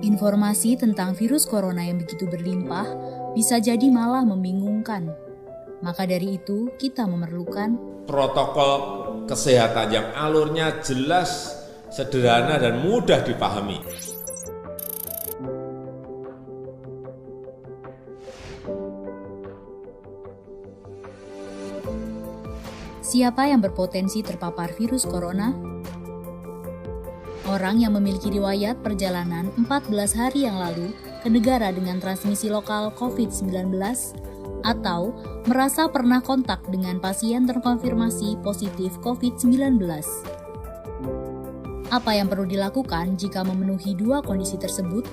Informasi tentang virus corona yang begitu berlimpah bisa jadi malah membingungkan. Maka dari itu, kita memerlukan protokol kesehatan yang alurnya jelas, sederhana, dan mudah dipahami. Siapa yang berpotensi terpapar virus corona? Orang yang memiliki riwayat perjalanan 14 hari yang lalu ke negara dengan transmisi lokal COVID-19 atau merasa pernah kontak dengan pasien terkonfirmasi positif COVID-19. Apa yang perlu dilakukan jika memenuhi dua kondisi tersebut?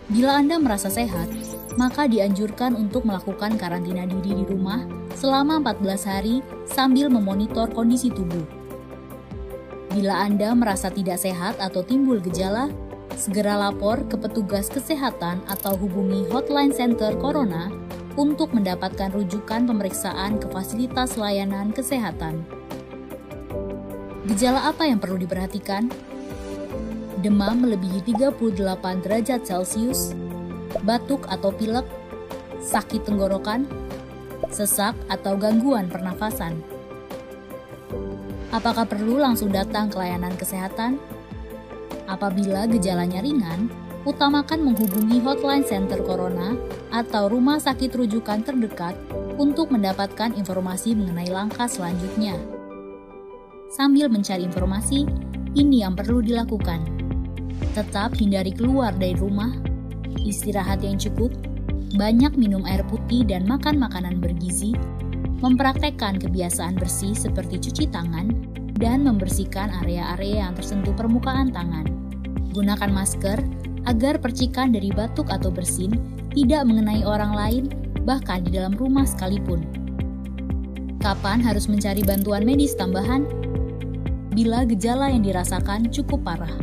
Bila Anda merasa sehat, maka dianjurkan untuk melakukan karantina diri di rumah selama 14 hari sambil memonitor kondisi tubuh. Bila Anda merasa tidak sehat atau timbul gejala, segera lapor ke petugas kesehatan atau hubungi Hotline Center Corona untuk mendapatkan rujukan pemeriksaan ke fasilitas layanan kesehatan. Gejala apa yang perlu diperhatikan? Demam melebihi 38 derajat Celcius, batuk atau pilek, sakit tenggorokan, sesak atau gangguan pernafasan. Apakah perlu langsung datang ke layanan kesehatan? Apabila gejalanya ringan, utamakan menghubungi Hotline Center Corona atau rumah sakit rujukan terdekat untuk mendapatkan informasi mengenai langkah selanjutnya. Sambil mencari informasi, ini yang perlu dilakukan. Tetap hindari keluar dari rumah, istirahat yang cukup, banyak minum air putih dan makan makanan bergizi, mempraktekkan kebiasaan bersih seperti cuci tangan, dan membersihkan area-area yang tersentuh permukaan tangan. Gunakan masker agar percikan dari batuk atau bersin tidak mengenai orang lain, bahkan di dalam rumah sekalipun. Kapan harus mencari bantuan medis tambahan? Bila gejala yang dirasakan cukup parah,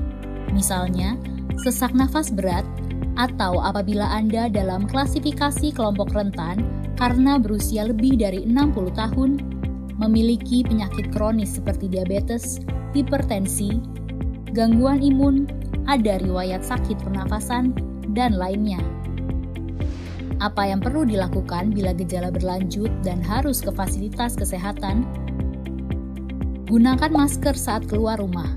misalnya sesak nafas berat, atau apabila Anda dalam klasifikasi kelompok rentan karena berusia lebih dari 60 tahun, memiliki penyakit kronis seperti diabetes, hipertensi, gangguan imun, ada riwayat sakit pernafasan, dan lainnya. Apa yang perlu dilakukan bila gejala berlanjut dan harus ke fasilitas kesehatan? Gunakan masker saat keluar rumah.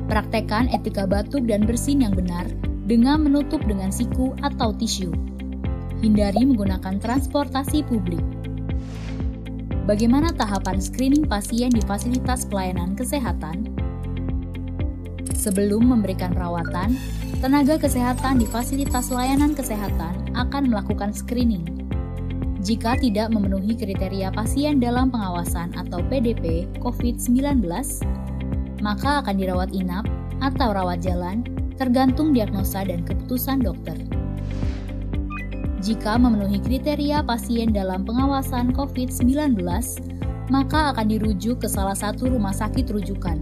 Praktekkan etika batuk dan bersin yang benar dengan menutup dengan siku atau tisu. Hindari menggunakan transportasi publik. Bagaimana tahapan screening pasien di fasilitas pelayanan kesehatan? Sebelum memberikan perawatan, tenaga kesehatan di fasilitas layanan kesehatan akan melakukan screening. Jika tidak memenuhi kriteria pasien dalam pengawasan atau PDP COVID-19, maka akan dirawat inap atau rawat jalan, tergantung diagnosa dan keputusan dokter. Jika memenuhi kriteria pasien dalam pengawasan COVID-19, maka akan dirujuk ke salah satu rumah sakit rujukan,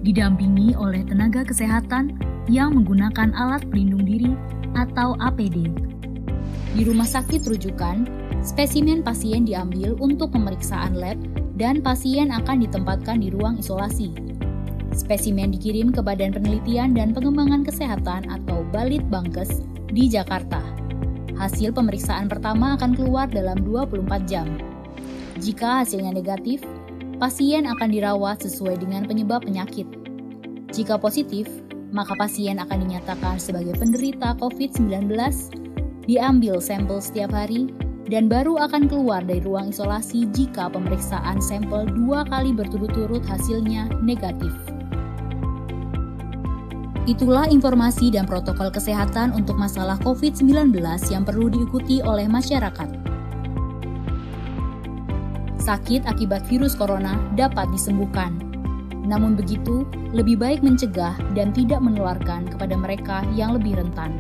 didampingi oleh tenaga kesehatan yang menggunakan alat pelindung diri atau APD. Di rumah sakit rujukan, spesimen pasien diambil untuk pemeriksaan lab dan pasien akan ditempatkan di ruang isolasi. Spesimen dikirim ke Badan Penelitian dan Pengembangan Kesehatan atau Balitbangkes di Jakarta. Hasil pemeriksaan pertama akan keluar dalam 24 jam. Jika hasilnya negatif, pasien akan dirawat sesuai dengan penyebab penyakit. Jika positif, maka pasien akan dinyatakan sebagai penderita COVID-19, diambil sampel setiap hari, dan baru akan keluar dari ruang isolasi jika pemeriksaan sampel 2 kali berturut-turut hasilnya negatif. Itulah informasi dan protokol kesehatan untuk masalah COVID-19 yang perlu diikuti oleh masyarakat. Sakit akibat virus corona dapat disembuhkan. Namun begitu, lebih baik mencegah dan tidak menularkan kepada mereka yang lebih rentan.